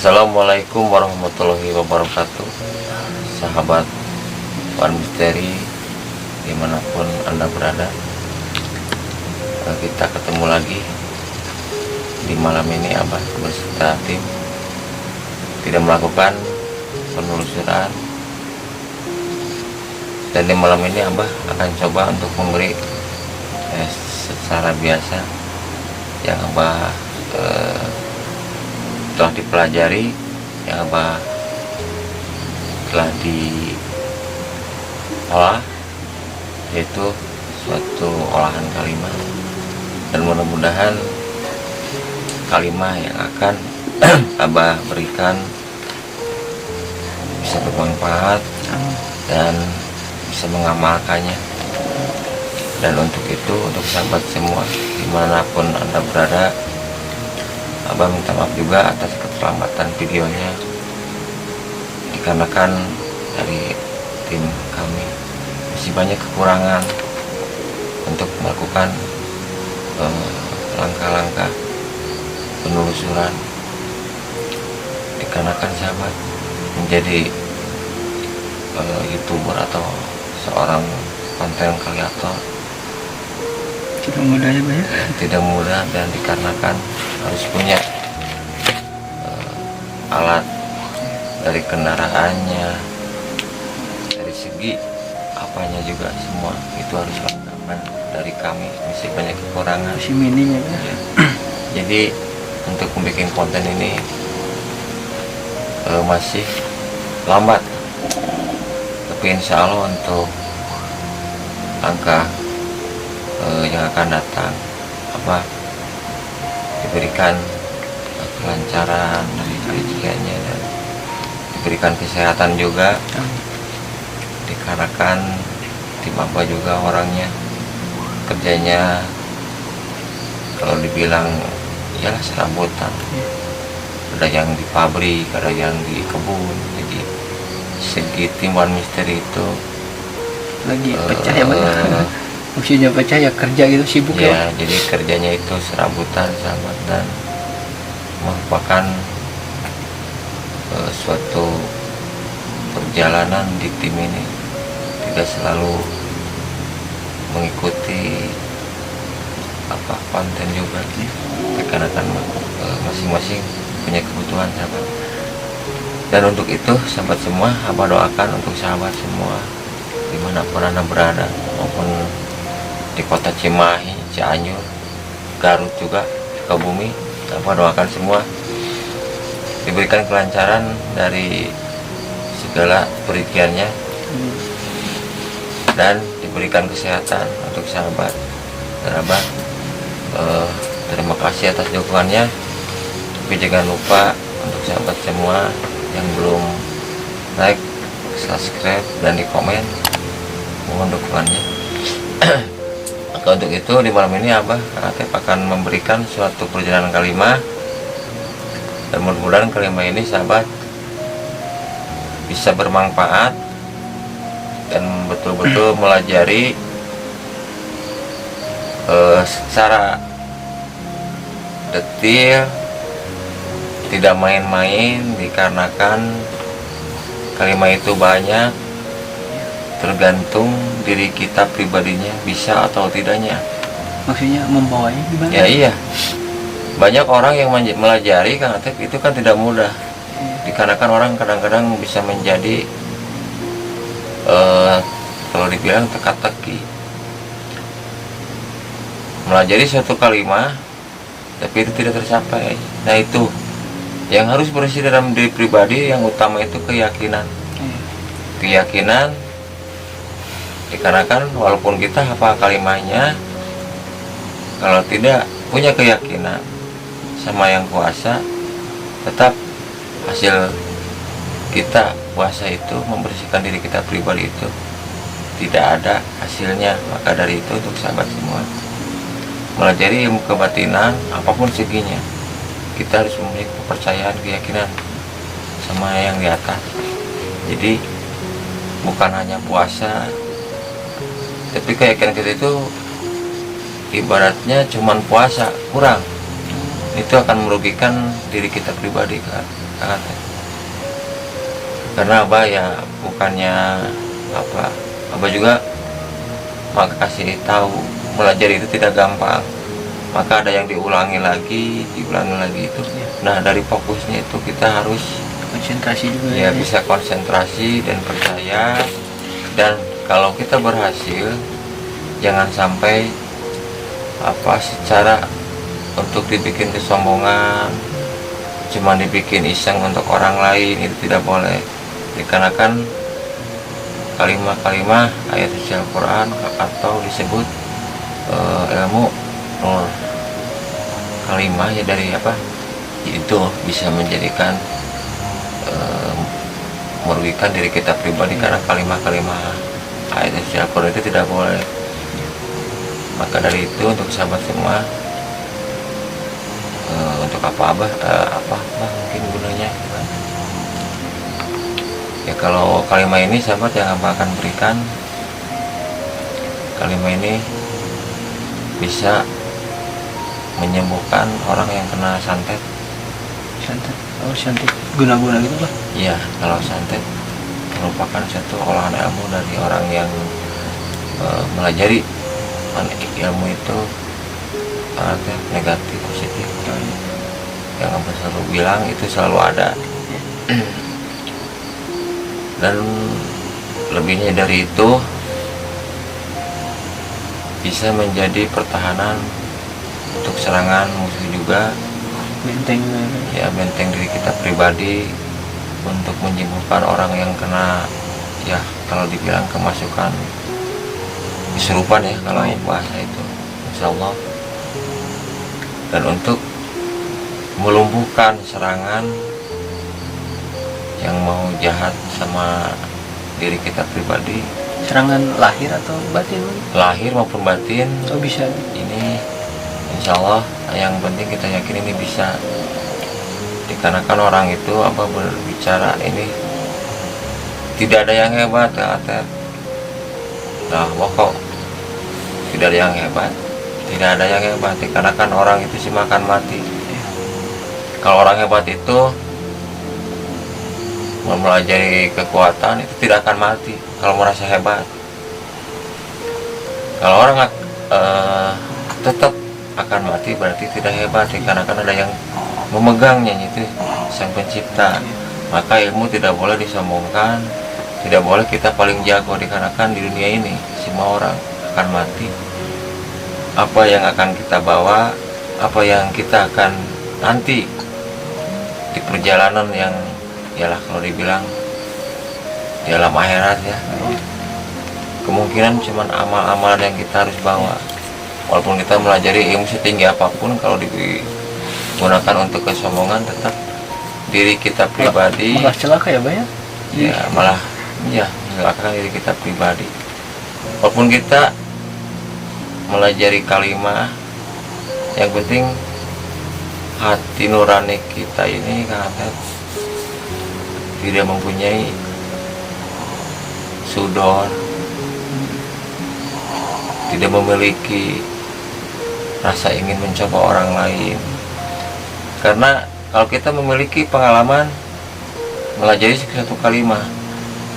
Assalamualaikum warahmatullahi wabarakatuh. Sahabat One Misteri dimanapun Anda berada, kita ketemu lagi di malam ini. Abah beserta tim tidak melakukan penelusuran, dan di malam ini Abah akan coba untuk memberi secara biasa yang Abah telah dipelajari, yang Abah telah diolah, yaitu suatu olahan kalimat, dan mudah-mudahan kalimat yang akan Abah berikan bisa bermanfaat dan bisa mengamalkannya. Dan untuk itu, untuk sahabat semua dimanapun Anda berada, Abah minta maaf juga atas keterlambatan videonya, dikarenakan dari tim kami masih banyak kekurangan untuk melakukan langkah-langkah penelusuran, dikarenakan sahabat menjadi YouTuber atau seorang konten kreator tidak mudah ya, Pak ya? Tidak mudah, dan dikarenakan harus punya alat dari kendaraannya, dari segi apanya juga, semua itu harus lengkap. Dari kami masih banyak kekurangan, masih minim ya, Pak. Ya. Jadi untuk membuat konten ini masih lambat, tapi insya Allah untuk langkah yang akan datang apa diberikan kelancaran dari rezekinya, dan diberikan kesehatan juga, dikarenakan tim Abah juga orangnya kerjanya kalau dibilang yalah serabutan, ada yang di pabrik, ada yang di kebun. Jadi segi tim One Misteri itu Lagi pecah ya, Pak ya? Maksudnya pecah ya, kerja gitu, sibuk ya, ya. Jadi kerjanya itu serabutan sahabat, dan merupakan suatu perjalanan di tim ini tidak selalu mengikuti apa konten juga, karena kan masing-masing punya kebutuhan sahabat. Dan untuk itu sahabat semua, Abah doakan untuk sahabat semua dimanapun Anda berada, maupun di kota Cimahi, Cianjur, Garut juga, Sukabumi, Abah doakan semua diberikan kelancaran dari segala perikiannya, dan diberikan kesehatan untuk sahabat. Dan Abah terima kasih atas dukungannya, tapi jangan lupa untuk sahabat semua yang belum like, subscribe, dan di komen, mohon dukungannya. Maka untuk itu di malam ini Abah akan memberikan suatu perjalanan kalimat, dan mudah-mudahan kalimat ini sahabat bisa bermanfaat dan betul-betul melajari secara detail, tidak main-main, dikarenakan kalimat itu banyak, tergantung diri kita pribadinya bisa atau tidaknya. Maksudnya membawanya gimana? Ya iya, banyak orang yang melajari Kang Atep, itu kan tidak mudah, dikarenakan orang kadang-kadang bisa menjadi kalau dibilang teka-teki, melajari suatu kalimat tapi itu tidak tercapai. Nah itu yang harus bersih dalam diri pribadi, yang utama itu keyakinan. Keyakinan, dikarenakan walaupun kita hafal kalimatnya, kalau tidak punya keyakinan sama yang kuasa, tetap hasil kita puasa itu membersihkan diri kita pribadi itu tidak ada hasilnya. Maka dari itu untuk sahabat semua, melajari ilmu kebatinan apapun seginya, kita harus memiliki kepercayaan, keyakinan sama yang di atas. Jadi bukan hanya puasa, tapi keyakinan kita itu ibaratnya cuman puasa kurang, itu akan merugikan diri kita pribadi kan. Kang Atep. Karena Abah ya bukannya apa, Abah juga maka kasih tahu belajar itu tidak gampang, maka ada yang diulangi lagi itu. Nah dari fokusnya itu kita harus konsentrasi juga ya bisa konsentrasi dan percaya, dan kalau kita berhasil jangan sampai apa secara untuk dibikin kesombongan, cuma dibikin iseng untuk orang lain, itu tidak boleh. Dikarenakan kalimah-kalimah ayat suci Al-Quran atau disebut ilmu nur kalimah ya dari apa itu bisa menjadikan merugikan diri kita pribadi, karena kalimah-kalimah ayat suci Al-Quran itu tidak boleh. Maka dari itu untuk sahabat semua, untuk apa mungkin gunanya ya, kalau kalimat ini sahabat yang Abah akan berikan, kalimat ini bisa menyembuhkan orang yang kena santet. Santet guna-guna gitu lah. Iya, kalau santet merupakan satu olahan ilmu dari orang yang melajari ilmu itu negatif positif. Yang Abah selalu bilang itu selalu ada. Dan lebihnya dari itu bisa menjadi pertahanan untuk serangan musuh juga, benteng diri kita pribadi untuk menyembuhkan orang yang kena ya kalau dibilang kemasukan kesurupan ya kalau bahasa itu, insya Allah. Dan untuk melumpuhkan serangan yang mau jahat sama diri kita pribadi, serangan lahir atau batin? Lahir maupun batin. Oh bisa. Ini insya Allah yang penting kita yakin ini bisa. Dikarenakan orang itu apa berbicara ini tidak ada yang hebat ya Atep. Nah pokok tidak ada yang hebat, dikarenakan orang itu sih makan mati. Kalau orang hebat itu mempelajari kekuatan itu tidak akan mati kalau merasa hebat. Kalau orang tetap akan mati berarti tidak hebat, karena ada yang memegangnya, itu Sang Pencipta. Maka ilmu tidak boleh disombongkan, tidak boleh kita paling jago, dikarenakan di dunia ini semua orang akan mati. Apa yang akan kita bawa, apa yang kita akan nanti di perjalanan yang ialah kalau dibilang di alam akhirat ya, kemungkinan cuman amal-amal yang kita harus bawa. Walaupun kita melajari ilmu setinggi apapun, kalau digunakan untuk kesombongan, tetap diri kita pribadi malah celaka ya Bang ya, malah ya menyelakakan diri kita pribadi. Walaupun kita melajari kalimah, yang penting hati nurani kita ini kan tidak mempunyai sudor, tidak memiliki rasa ingin mencoba orang lain. Karena kalau kita memiliki pengalaman melajari satu kalimah,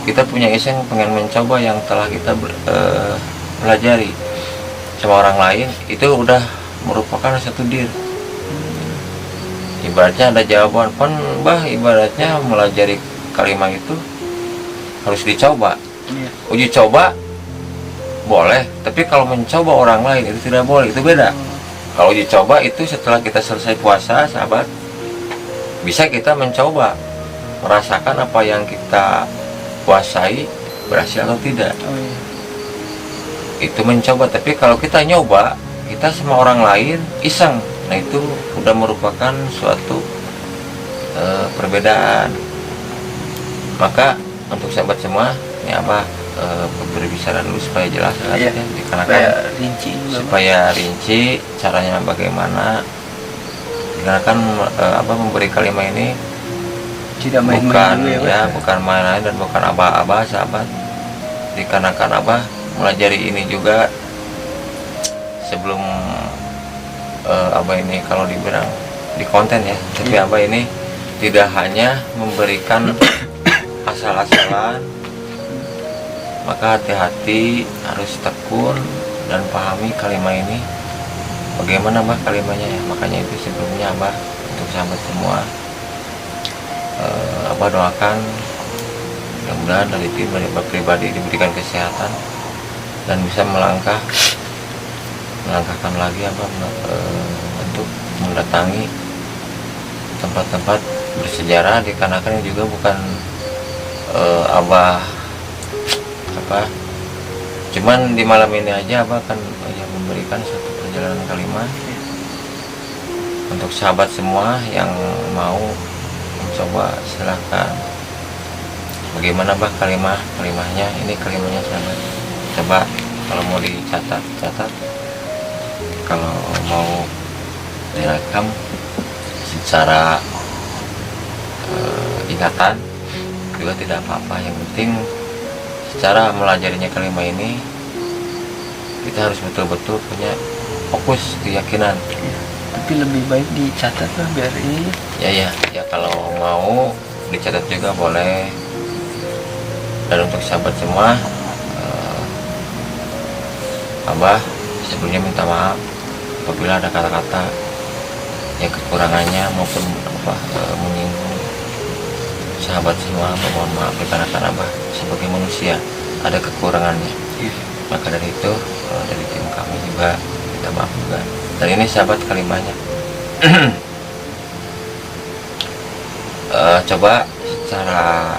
kita punya iseng pengen mencoba yang telah kita pelajari sama orang lain, itu udah merupakan satu dir. Ibaratnya ada jawaban, ibaratnya melajari kalimah itu harus dicoba. Uji coba boleh, tapi kalau mencoba orang lain itu tidak boleh, itu beda. Kalau uji coba itu setelah kita selesai puasa, sahabat, bisa kita mencoba merasakan apa yang kita puasai berhasil atau tidak. Itu mencoba. Tapi kalau kita nyoba, kita sama orang lain iseng, nah itu udah merupakan suatu perbedaan. Maka untuk sahabat semua, ini apa berbicara dulu supaya jelas ya, supaya rinci caranya bagaimana. Dikarenakan memberi kalimah ini tidak bukan ya, bukan main dan bukan abah-abah sahabat. Dikarenakan abah melajari ini juga sebelum abah ini kalau dibilang di konten ya, tapi abah ini tidak hanya memberikan asal-asalan, maka hati-hati, harus tekun dan pahami kalimat ini bagaimana Mbah kalimatnya ya. Makanya itu sebelumnya Abah untuk sahabat semua, Abah doakan mudah-mudahan dari tim dari Abah pribadi diberikan kesehatan dan bisa melangkahkan lagi Abah untuk mendatangi tempat-tempat bersejarah, dikarenakan ini juga bukan Abah cuman di malam ini aja Abah kan memberikan satu perjalanan kalimat untuk sahabat semua yang mau mencoba, silahkan. Bagaimana Bah kalimahnya? Ini kalimatnya sahabat, coba kalau mau dicatat, kalau mau direkam secara ingatan juga tidak apa-apa. Yang penting secara melajarinya kalimat ini kita harus betul-betul punya fokus keyakinan. Tapi lebih baik dicatat lah biar ini. Ya kalau mau dicatat juga boleh. Dan untuk sahabat semua, Abah sebelumnya minta maaf apabila ada kata-kata yang kekurangannya maupun menyinggung sahabat semua. Mohon maaf dikarenakan Abah sebagai manusia ada kekurangannya. Maka dari itu dari tim kami juga minta maaf juga. Dan ini sahabat kalimatnya. Coba secara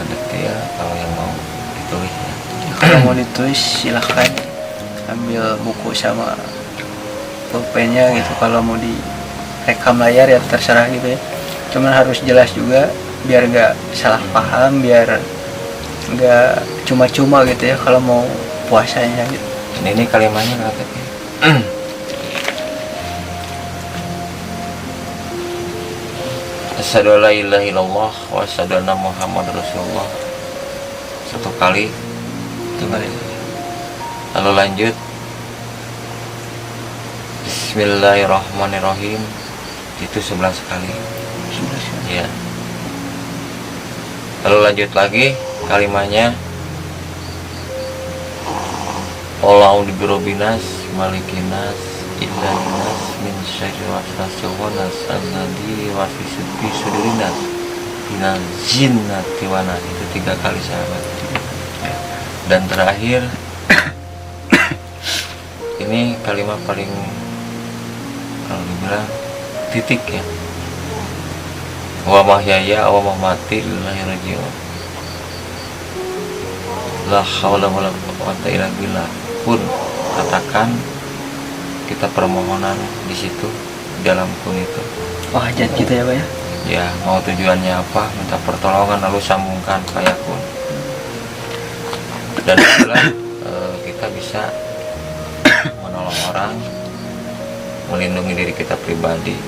detail kalau yang mau ditulis ya. Kalau mau ditulis silahkan ambil buku sama pulpennya gitu. Kalau mau direkam layar ya terserah gitu ya. Cuman harus jelas juga biar nggak salah paham, biar nggak cuma-cuma gitu ya kalau mau puasanya gitu. Ini kalimatnya katanya. Asyhadu alla ilaha illallah wa asyhadu anna Muhammadar Rasulullah. Satu kali. Lalu lanjut. Bismillahirrahmanirrahim. Itu 11 kali. Ya. Lalu lanjut lagi kalimatnya. Allahu birobinas malikinas ilahinas min syarri waswasil khannas alladzi yuwaswisu fi sudurinas minal jinnati wan nas. Itu 3 kali sahabat. Dan terakhir ini kalimat paling kalau dibilang titik ya. Wa mahyaya wa mamati lillahi rajiun. La haula wala quwwata illa billah. Pun katakan kita permohonan di situ, di dalam kun itu. Oh, hajat kita ya Pak ya? Ya, mau tujuannya apa, minta pertolongan lalu sambungkan fayakun. Dan itulah kita bisa menolong orang, melindungi diri kita pribadi,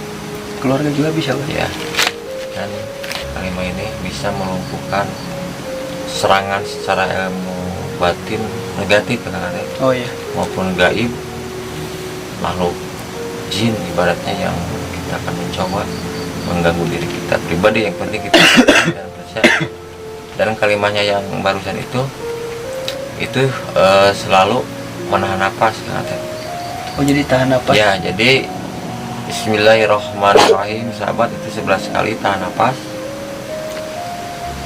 keluarga juga bisa Pak ya. Dan kalimat ini bisa melumpuhkan serangan secara ilmu batin negatif oh iya, maupun gaib, makhluk jin ibaratnya yang kita akan mencoba mengganggu diri kita pribadi. Yang penting kita dan percaya. Dan kalimatnya yang barusan itu selalu menahan nafas katanya. Oh jadi tahan nafas Ya, jadi Bismillahirrahmanirrahim sahabat itu 11 kali tahan nafas.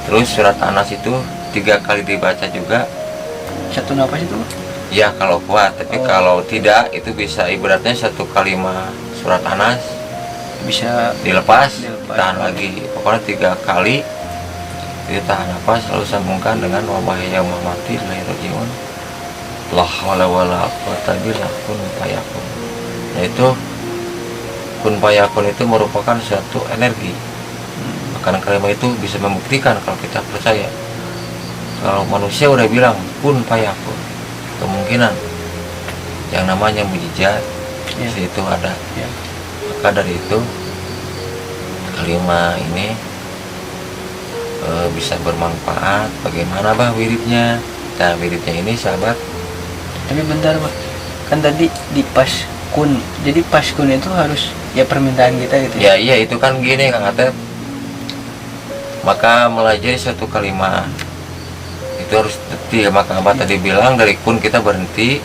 Terus surat Anas itu 3 kali dibaca juga. satu nafas itu Pak? Ya kalau kuat, tapi kalau tidak itu bisa ibaratnya satu kalimat surat Anas bisa dilepas. Tahan lagi, pokoknya 3 kali itu tahan nafas, lalu sambungkan dengan wa mahya wa mamati lillahi rajiun. La haula wala quwwata illa kun fayakun. Yaitu kun fayakun itu merupakan suatu energi. Karena kalimat itu bisa membuktikan kalau kita percaya. Kalau manusia udah bilang kun fayakun, kemungkinan yang namanya mujizat di situ ada. Maka dari itu kalimat ini bisa bermanfaat. Bagaimana Bah wiridnya? Nah wiridnya ini sahabat. Tapi bentar Pak, kan tadi di pas kun. Jadi pas kun itu harus ya permintaan kita gitu Ya iya, itu kan gini Kang Atep, maka melajari suatu kalimat itu harus detil. Maka Abah tadi bilang dari kun kita berhenti,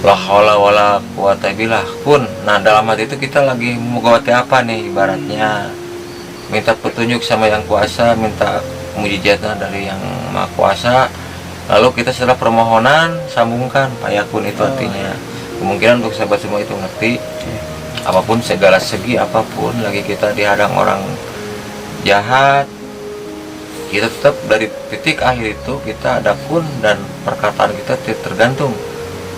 la haula wala quwata billah kun. Nah dalam hati itu kita lagi menggawati apa nih, ibaratnya minta petunjuk sama yang kuasa, minta mujizatnya dari yang maha kuasa. Lalu kita setelah permohonan sambungkan payakun, itu artinya kemungkinan untuk sahabat semua itu ngerti. Apapun segala segi apapun lagi kita dihadang orang jahat, kita tetap dari titik akhir itu kita ada kun, dan perkataan kita tergantung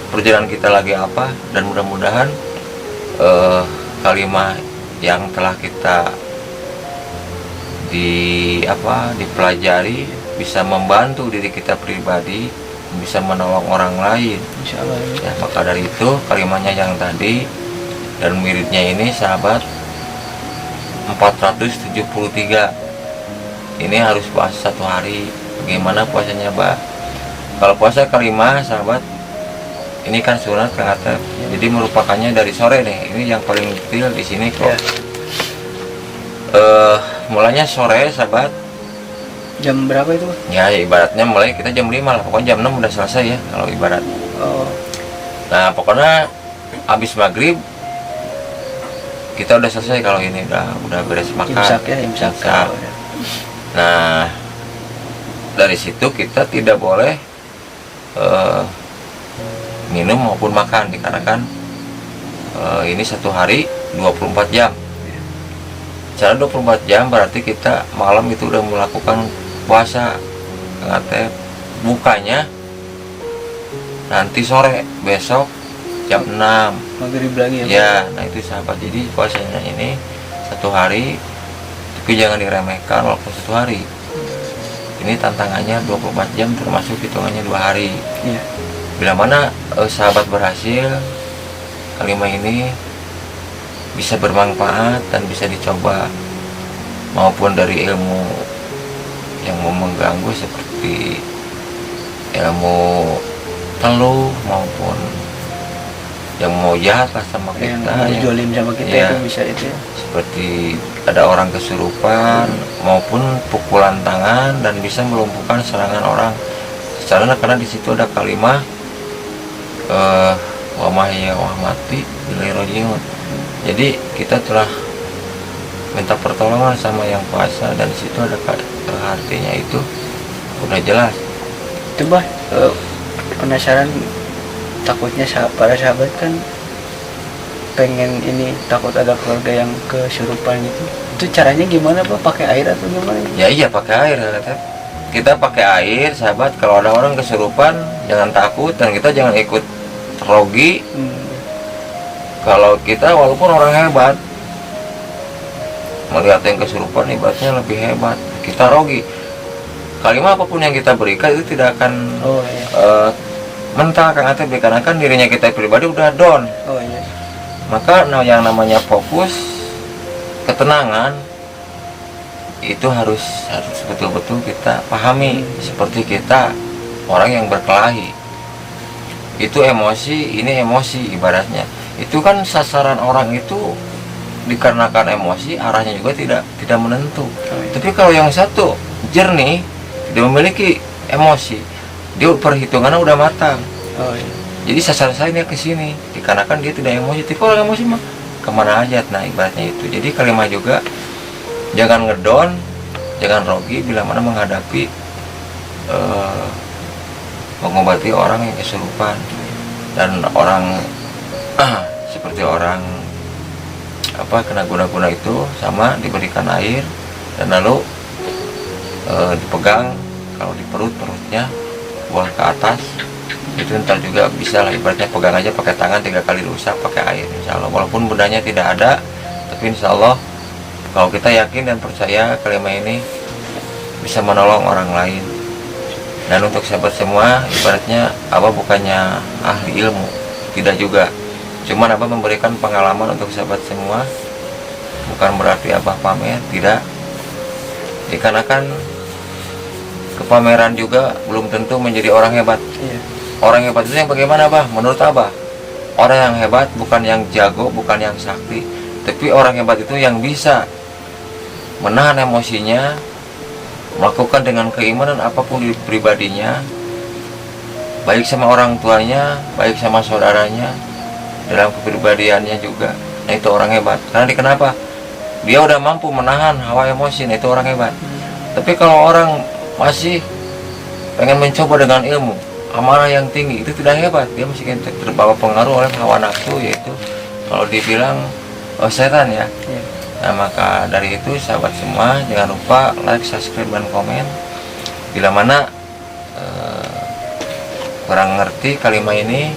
perjalanan kita lagi apa. Dan mudah-mudahan kalimat yang telah kita dipelajari bisa membantu diri kita pribadi, bisa menolong orang lain, Insya Allah ya. ya. Maka dari itu kalimatnya yang tadi dan wiridnya ini sahabat 473 ini harus puasa 1 hari. Bagaimana puasanya Bah? Kalau puasa kelima sahabat ini kan sunat Kang Atep, jadi merupakannya dari sore nih. Ini yang paling detail di sini kok. Mulanya sore sahabat. Jam berapa itu? Ya ibaratnya mulai kita jam 5 lah, pokoknya jam 6 udah selesai ya kalau ibarat. Nah pokoknya habis maghrib kita udah selesai kalau ini udah beres makan. Imsak ya, imsak. Nah dari situ kita tidak boleh minum maupun makan, dikarenakan ini 1 hari 24 jam. Cara 24 jam berarti kita malam itu udah melakukan puasa. Kang Atep, bukanya nanti sore besok jam 6 maghrib lagi ya. Ya, nah itu sahabat. Jadi puasanya ini 1 hari, tapi jangan diremehkan walaupun 1 hari. Ini tantangannya 24 jam termasuk hitungannya 2 hari. Iya. Bila mana sahabat berhasil, kalimat ini bisa bermanfaat dan bisa dicoba, maupun dari ilmu yang mau mengganggu seperti ilmu teluh, maupun yang mau jahat lah sama kita, yang mau jolim sama kita ya, itu bisa itu ya. seperti ada orang kesurupan maupun pukulan tangan, dan bisa melumpuhkan serangan orang secara, karena di situ ada kalimat wa mahya wa mati ilaihi rajiun. Jadi kita telah minta pertolongan sama yang kuasa, dan di situ ada artinya, itu udah jelas. Itu Bah, penasaran, takutnya para sahabat kan pengen ini, takut ada keluarga yang kesurupan gitu. Itu caranya gimana Pak? Pakai air atau gimana? Ya iya pakai air. Kita pakai air sahabat. Kalau ada orang kesurupan jangan takut, dan kita jangan ikut rogi. Kalau kita walaupun orang hebat, melihat yang kesurupan ibaratnya lebih hebat, kita rogi. Kalimat apapun yang kita berikan itu tidak akan mental Kang Atep, karena kan dirinya kita pribadi udah down. Maka yang namanya fokus, ketenangan itu harus betul-betul kita pahami. Seperti kita orang yang berkelahi, itu emosi, ini emosi ibaratnya. Itu kan sasaran orang itu dikarenakan emosi, arahnya juga tidak menentu. Tapi kalau yang satu jernih, tidak memiliki emosi, dia perhitungannya udah matang. Jadi sasaran saya dia ke sini, dikarenakan dia tidak emosi. Tapi kalau emosi mah kemana aja. Nah ibaratnya itu. Jadi kalimat juga jangan ngedon, jangan rogi bila mana menghadapi mengobati orang yang kesurupan, dan orang seperti orang kena guna-guna itu sama diberikan air, dan lalu dipegang kalau di perutnya buang ke atas, itu ntar juga bisa lah, ibaratnya pegang aja pakai tangan 3 kali diusap pakai air, insya Allah. Walaupun bendanya tidak ada, tapi insya Allah kalau kita yakin dan percaya kalimat ini bisa menolong orang lain. Dan untuk sahabat semua, ibaratnya Abah bukannya ahli ilmu, tidak juga, cuman Abah memberikan pengalaman untuk sahabat semua. Bukan berarti Abah pamer, tidak. Dikarenakan kepameran juga belum tentu menjadi orang hebat. Orang hebat itu yang bagaimana Abah? Menurut Abah orang yang hebat bukan yang jago, bukan yang sakti, tapi orang hebat itu yang bisa menahan emosinya, melakukan dengan keimanan apapun di pribadinya, baik sama orang tuanya, baik sama saudaranya, dalam kepribadiannya juga. Nah itu orang hebat. Karena kenapa? Dia udah mampu menahan hawa emosi. Nah itu orang hebat. Tapi kalau orang masih pengen mencoba dengan ilmu, amarah yang tinggi, itu tidak hebat. Dia masih terbawa pengaruh oleh hawa nafsu, yaitu kalau dibilang setan ya. Nah maka dari itu sahabat semua, jangan lupa like, subscribe, dan komen. Bila mana kurang ngerti kalimat ini,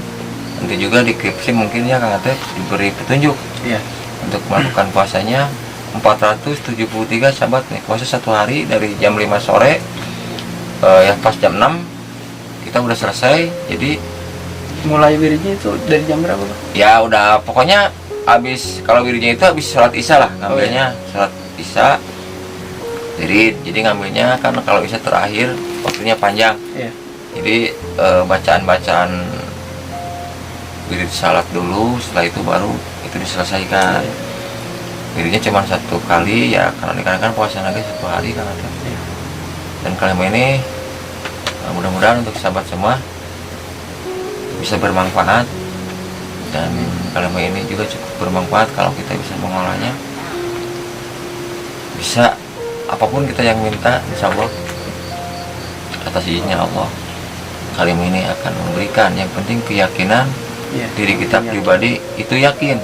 nanti juga di deskripsi mungkin ya Kang Atep diberi petunjuk untuk melakukan puasanya. 473 sahabat nih, puasa 1 hari dari jam 5 sore ya pas jam 6 kita udah selesai. Jadi mulai wiridnya itu dari jam berapa Pak? Ya udah pokoknya habis, kalau wiridnya itu habis sholat isya lah ngambilnya. Sholat isya jadi ngambilnya kan kalau isya terakhir waktunya panjang. Jadi bacaan wirid salat dulu, setelah itu baru itu diselesaikan. Wiridnya cuma 1 kali ya, karena dikarenakan puasa lagi 1 hari kan. Dan kalimat ini mudah-mudahan untuk sahabat semua bisa bermanfaat, dan kalimat ini juga cukup bermanfaat kalau kita bisa mengolahnya. Bisa apapun kita yang minta, insya Allah atas izinnya Allah kalimat ini akan memberikan. Yang penting keyakinan diri kita pribadi itu yakin.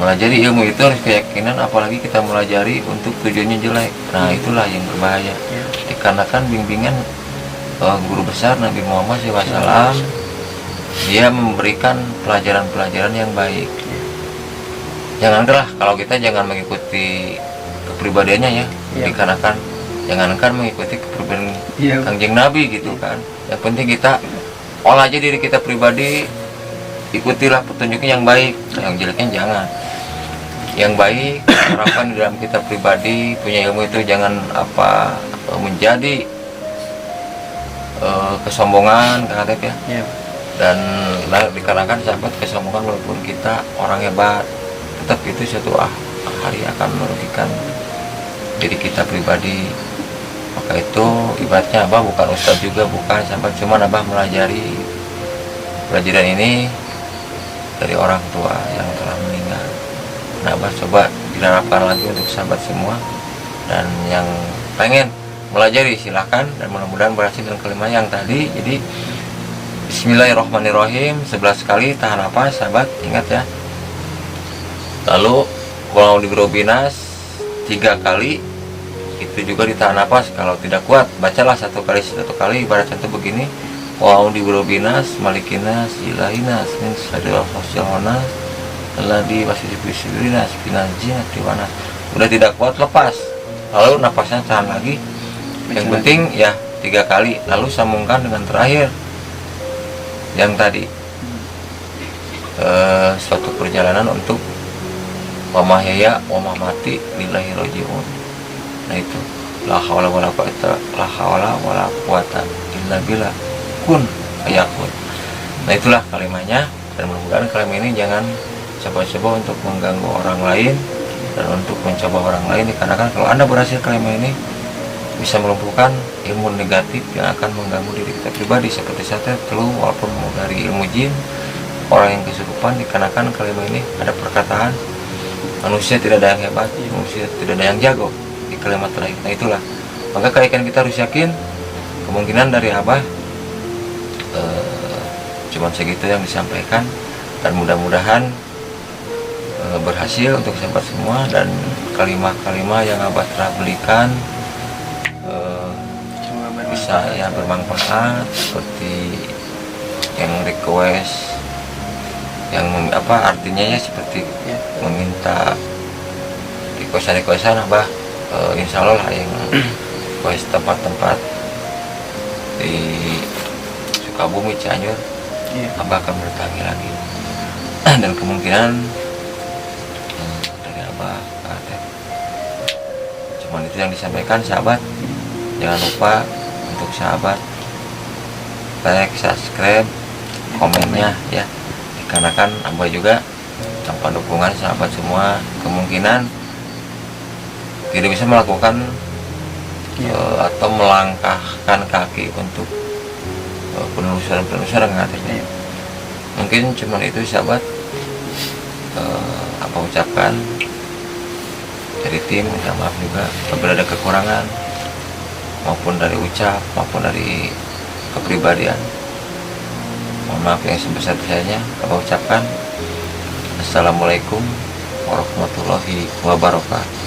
Melajari ilmu itu harus keyakinan, apalagi kita melajari untuk tujuannya jelek. Nah itulah yang berbahaya. Dikarenakan bimbingan guru besar Nabi Muhammad SAW, dia memberikan pelajaran-pelajaran yang baik. Janganlah kalau kita jangan mengikuti kepribadiannya ya. Dikarenakan jangankan mengikuti kepribadian Kangjeng Nabi gitu kan. Yang penting kita olah aja diri kita pribadi, ikutilah petunjuknya yang baik, yang jeleknya jangan. Yang baik terapkan di dalam kita pribadi, punya ilmu itu jangan menjadi kesombongan Kang Atep ya. Dan dikarenakan sahabat kesombongan walaupun kita orang hebat, tetap itu suatu hari akan merugikan diri kita pribadi. Maka itu ibaratnya Abah bukan ustadz juga, bukan sahabat, cuma Abah melajari pelajaran ini dari orang tua yang telah meninggal. Nah Abah coba diterapkan lagi untuk sahabat semua, dan yang pengen melajari silahkan, dan mudah-mudahan berhasil dengan kalimat yang tadi. Jadi Bismillahirrahmanirrahim 11 kali tahan napas sahabat, ingat ya. Lalu kalau di Birobinas 3 kali, itu juga ditahan napas. Kalau tidak kuat bacalah 1 kali. Ibarat contoh begini, wow di Birobinas malikinas ilahinas min sadil fasilhonas alladhi wasifisirinas pinanjinas tiwana. Udah tidak kuat lepas, lalu napasnya tahan lagi. Yang penting ya 3 kali, lalu sambungkan dengan terakhir yang tadi, suatu perjalanan untuk wa mahyaya wa mamati lillahi rojiun. Nah itu la haula wala quwata illa billah kun fayakun. Nah itulah kalimatnya, dan mudah-mudahan kalimat ini jangan coba-coba untuk mengganggu orang lain dan untuk mencoba orang lain, dikarenakan kalau Anda berhasil kalimat ini bisa melumpuhkan ilmu negatif yang akan mengganggu diri kita pribadi, seperti saya teluh walaupun dari ilmu jin, orang yang kesurupan. Dikarenakan kalimat ini ada perkataan manusia tidak ada yang hebat, manusia tidak ada yang jago di kalimat terakhir. Nah itulah, maka keyakinan kita harus yakin. Kemungkinan dari Abah cuma segitu yang disampaikan, dan mudah-mudahan berhasil untuk sahabat semua, dan kalimat-kalimat yang Abah telah belikan bisa ya bermanfaat, seperti yang request yang artinya ya seperti meminta requestan Abah, insya Allah lah yang request tempat-tempat di Sukabumi, Cianjur, Abah akan bertanya lagi. Dan kemungkinan dari Abah cuman itu yang disampaikan sahabat. Jangan lupa untuk sahabat like, subscribe, komennya ya. karena kan Abah juga tanpa dukungan sahabat semua kemungkinan tidak bisa melakukan atau melangkahkan kaki untuk penelusuran katanya. Mungkin cuman itu sahabat apa ucapkan dari tim. Minta maaf juga apabila ada kekurangan maupun dari ucap maupun dari kepribadian. Mohon maaf yang sebesar-besarnya. Apa ucapkan Assalamualaikum warahmatullahi wabarakatuh.